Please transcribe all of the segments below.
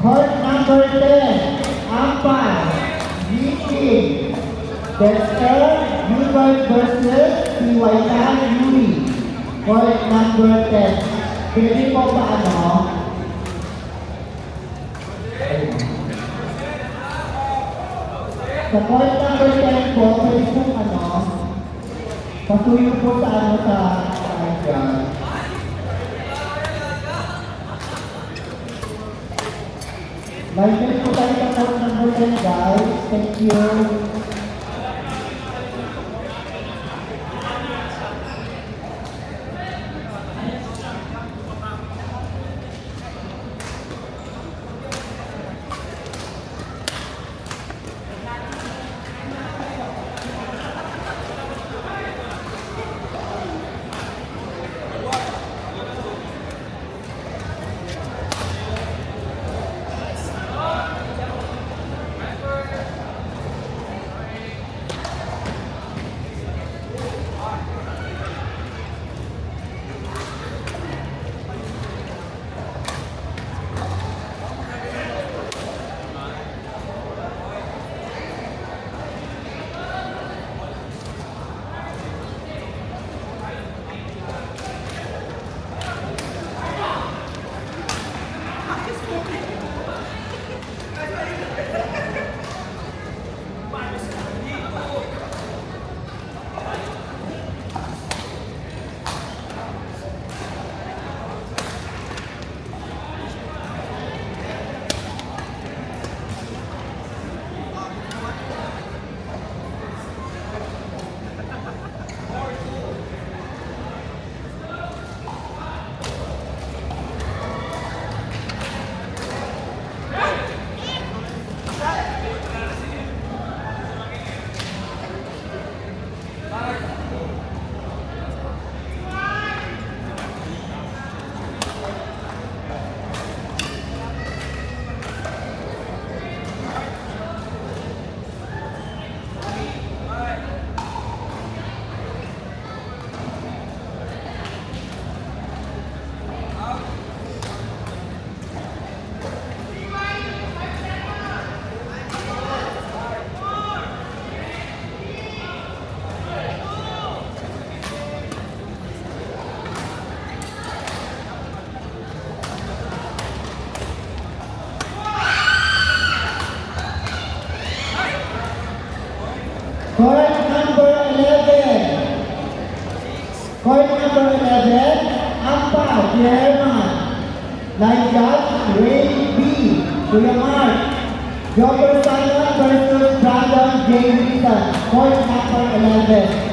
Court number 10, umpire, Vicky Dexter, Newburn versus Tiwaitan Yuri. Court number 10. Pwede po ba ano? Sa court number 10 po, pwede po ano? Pasuyo po sa ano sa guard. License po tayo sa court number 10 guys. Thank you. Court number 11. Court number 11, umpire, Chairman. Line judge, Ray B. Kuya Mark. Joker Simon versus Brandon J. Wilson. Court number 11.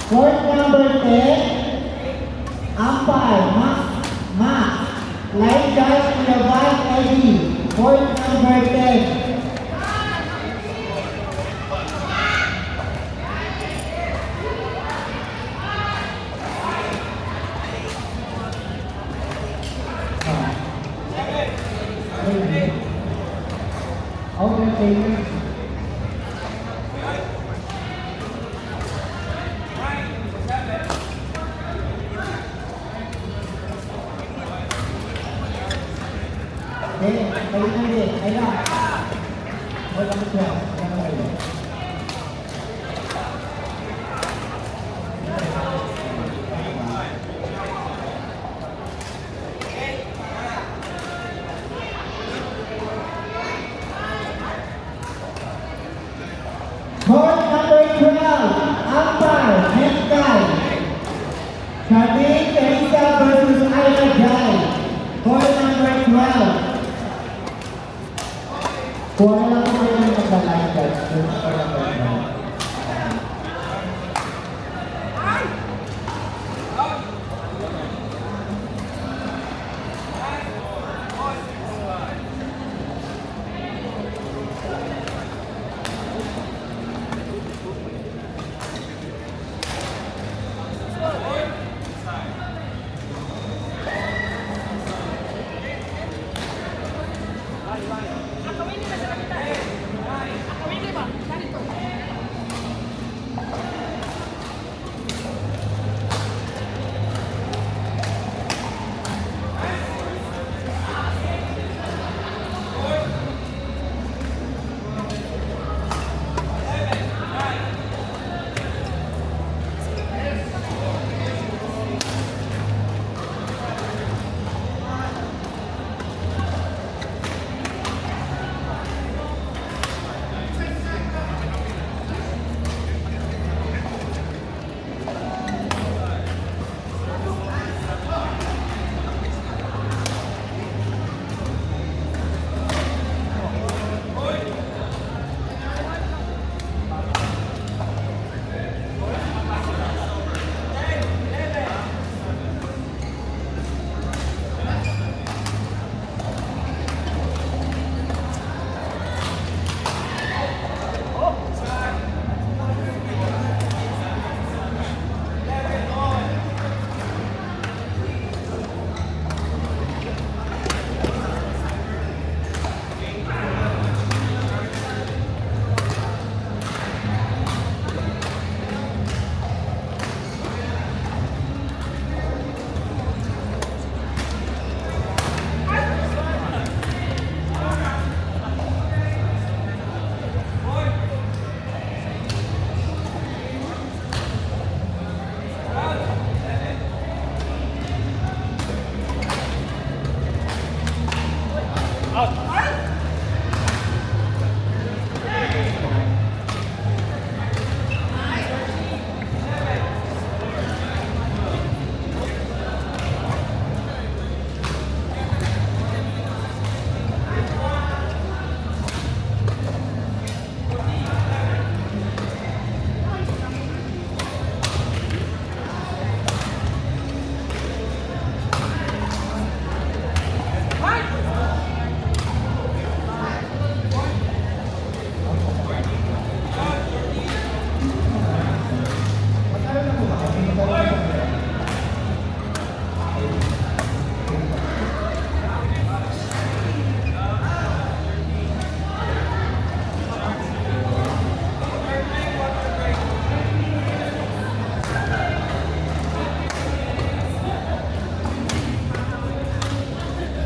Court number 10, umpire, Max. Line judge, Yavan Eddie. Court number 10. Okay. Court number 12, umpire, next guy. Charmaine Teresa versus Ira Jai. Court number 12. Dun sa tournament.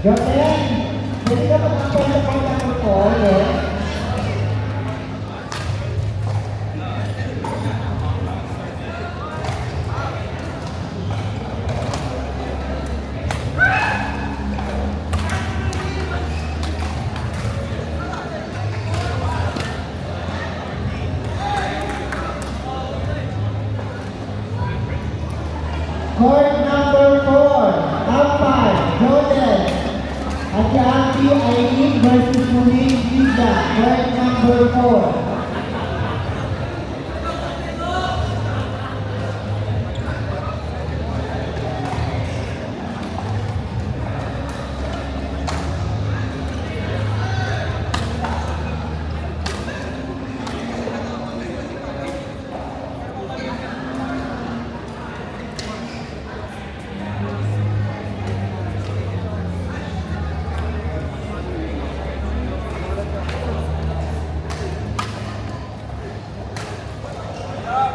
Joten, pwede ka mag-apply sa pagkakot ko, yes? Court number 4, Ampal, Joten, Atiati Aileen versus Muning Giza, court number 4.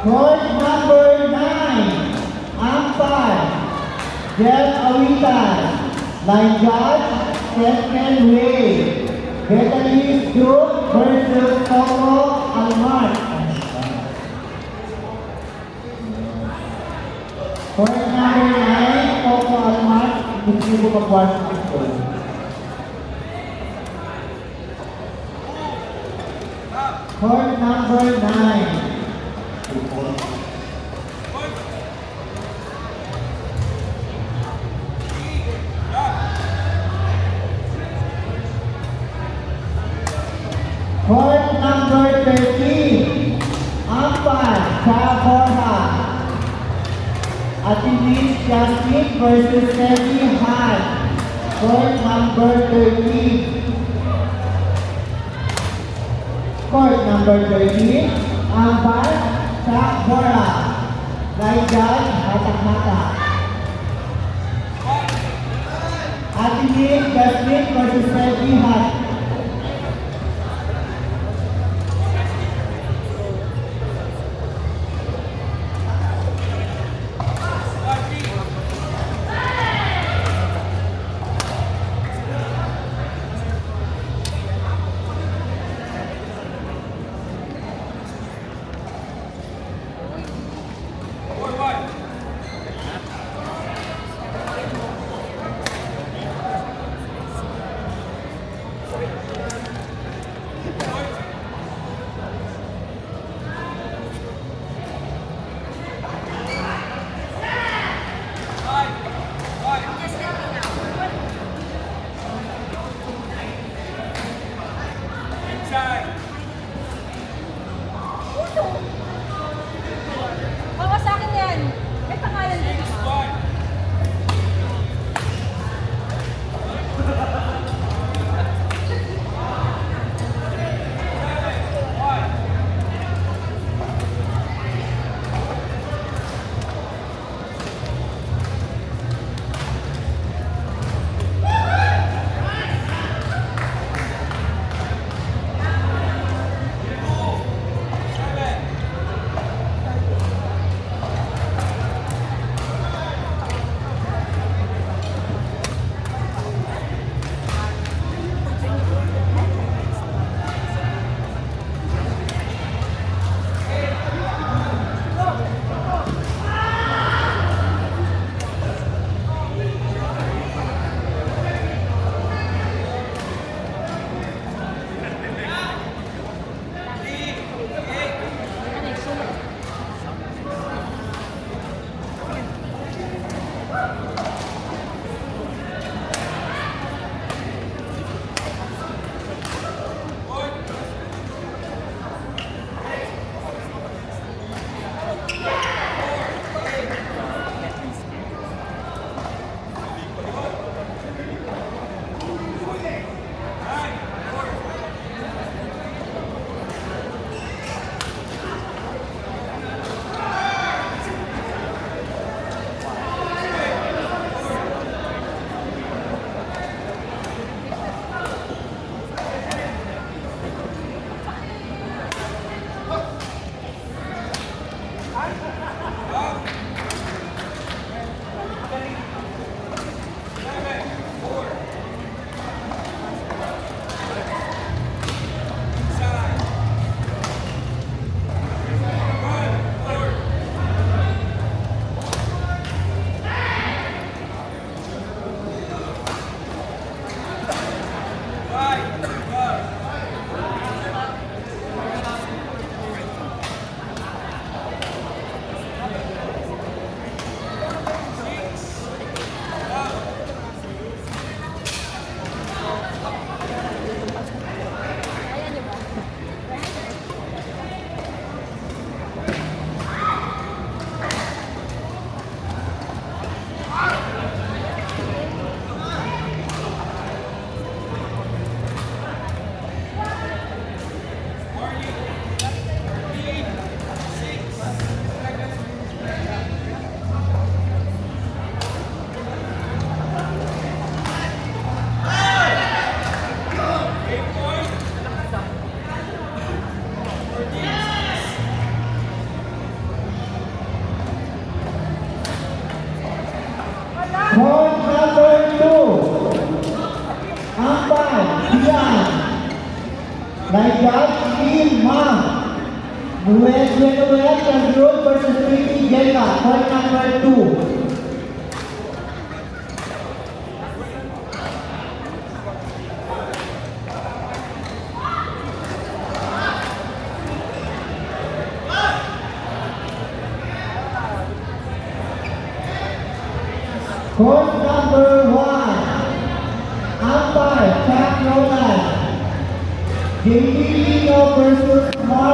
Court number 9, Ampal, Jeff Awitan, line judge, Stephen Way, Betalise Duke versus Coco Almar. Court number 9, Coco Almar, gusto mo mag-watch ito. Court number 9. Court number 13, umpire, Chaborha. Atilis Jasmine versus Sally Han. Court number 13. Court number 13, umpire, Chaborha. Line judge, hatak-hatak. Atilis Jasmine versus Sally Han. Baka sa akin yan. May pangalan din. Point number 2, umpire, Dian. Line judge, Team Ma. Nuez Group versus Pretty Jeka. Point number 2. Court number 1, umpire, Jack Roland. JD Lino versus Mark